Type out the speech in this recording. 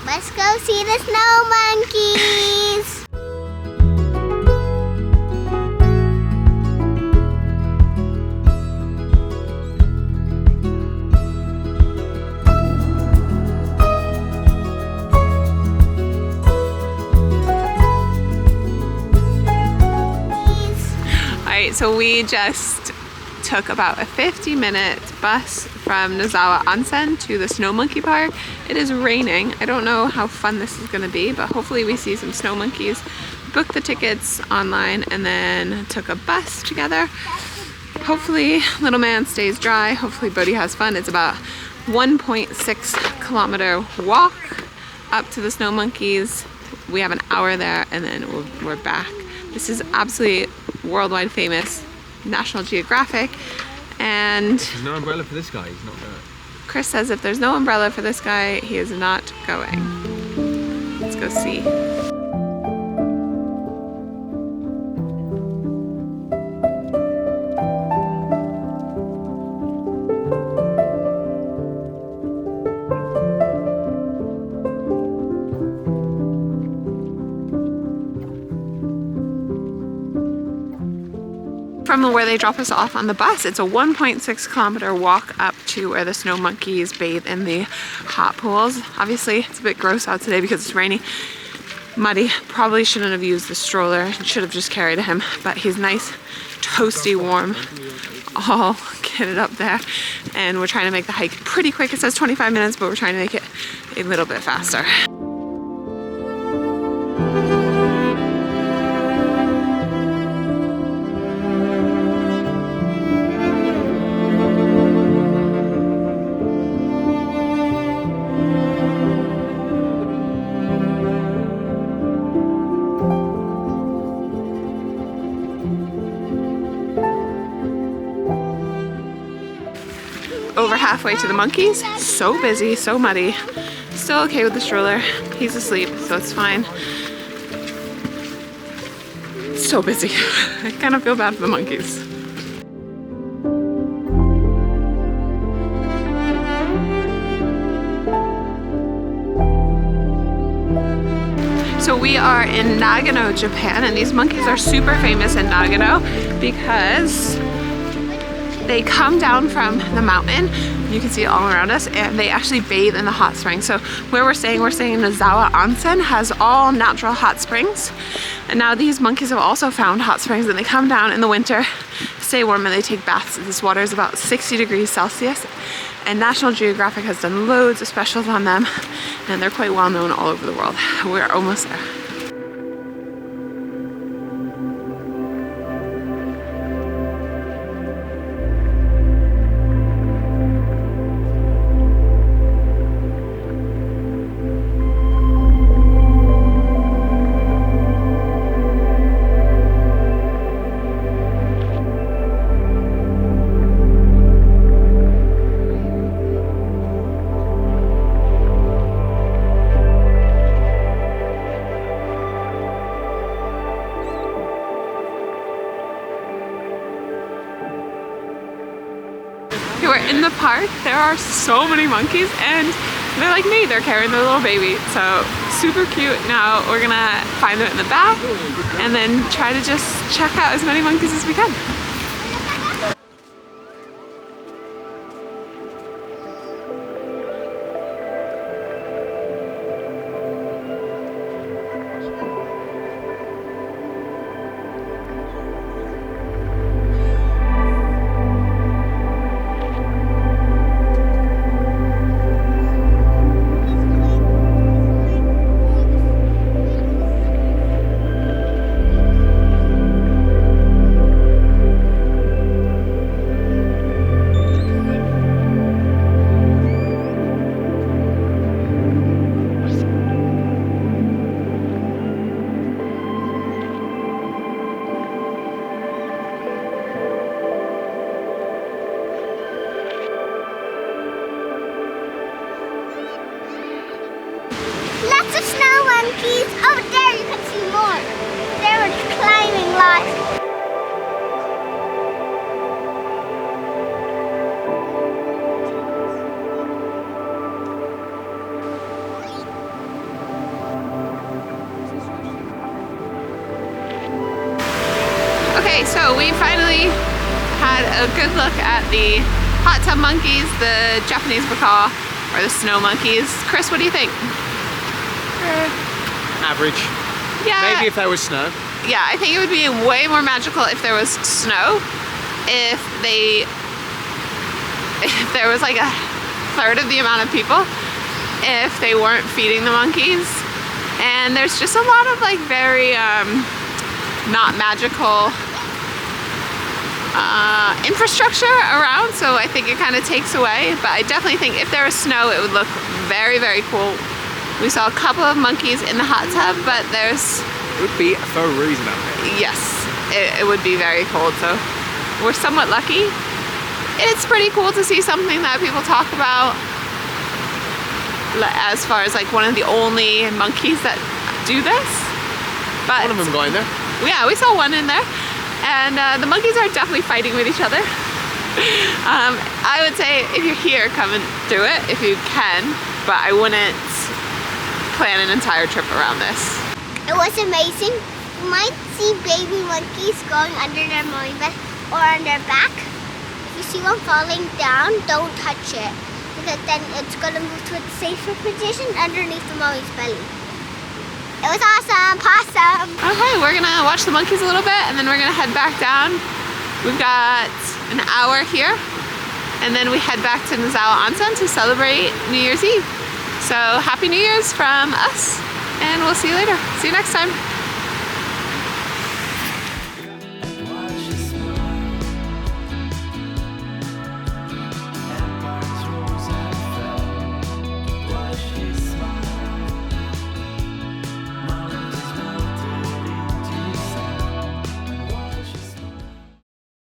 Let's go see the snow monkeys. Alright, so we just took about a 50-minute bus from Nozawa Onsen to the Snow Monkey Park. It is raining. I don't know how fun this is going to be, but hopefully we see some snow monkeys. Booked the tickets online and then took a bus together. Hopefully little man stays dry. Hopefully Bodhi has fun. It's about 1.6 kilometer walk up to the snow monkeys. We have an hour there and then we're back. This is absolutely worldwide famous, National Geographic, and there's no umbrella for this guy, he's not going. Chris says if there's no umbrella for this guy, he is not going. Let's go see. From where they drop us off on the bus, it's a 1.6 kilometer walk up to where the snow monkeys bathe in the hot pools. Obviously, it's a bit gross out today because it's rainy, muddy. Probably shouldn't have used the stroller. Should have just carried him, but he's nice, toasty, warm, all kitted up there. And we're trying to make the hike pretty quick. It says 25 minutes, but we're trying to make it a little bit faster. Over halfway to the monkeys. So busy, so muddy. Still okay with the stroller. He's asleep, so it's fine. So busy. I kind of feel bad for the monkeys. So we are in Nagano, Japan, and these monkeys are super famous in Nagano because they come down from the mountain. You can see it all around us, and they actually bathe in the hot springs. So where we're staying in Nozawa Onsen, has all natural hot springs. And now these monkeys have also found hot springs, and they come down in the winter, stay warm, and they take baths. This water is about 60 degrees Celsius. And National Geographic has done loads of specials on them, and they're quite well known all over the world. We're almost there. We're in the park. There are so many monkeys, and they're like me, they're carrying their little baby. So super cute. Now we're gonna find them in the bath and then try to just check out as many monkeys as we can. monkeys. Over there you can see more. They were climbing lots. Okay, so we finally had a good look at the hot tub monkeys, the Japanese macaw, or the snow monkeys. Chris, what do you think? Average. Yeah. Maybe if there was snow. Yeah, I think it would be way more magical if there was snow. If there was like a third of the amount of people. If they weren't feeding the monkeys. And there's just a lot of like very not magical infrastructure around, so I think it kind of takes away. But I definitely think if there was snow, it would look very, very cool. We saw a couple of monkeys in the hot tub, but there's... It would be for a reason out there. Yes, it would be very cold, so we're somewhat lucky. It's pretty cool to see something that people talk about as far as like one of the only monkeys that do this. But One of them got in there. yeah, we saw one in there, and the monkeys are definitely fighting with each other. I would say if you're here, come and do it if you can, but I wouldn't plan an entire trip around this. It was amazing. You might see baby monkeys going under their mommy bed or on their back. If you see one falling down, don't touch it, because then it's going to move to a safer position underneath the mommy's belly. It was awesome, possum. Okay, we're gonna watch the monkeys a little bit, and then we're gonna head back down. We've got an hour here, and then we head back to Nozawa Onsen to celebrate New Year's Eve. So happy New Year's from us, and we'll see you later. See you next time.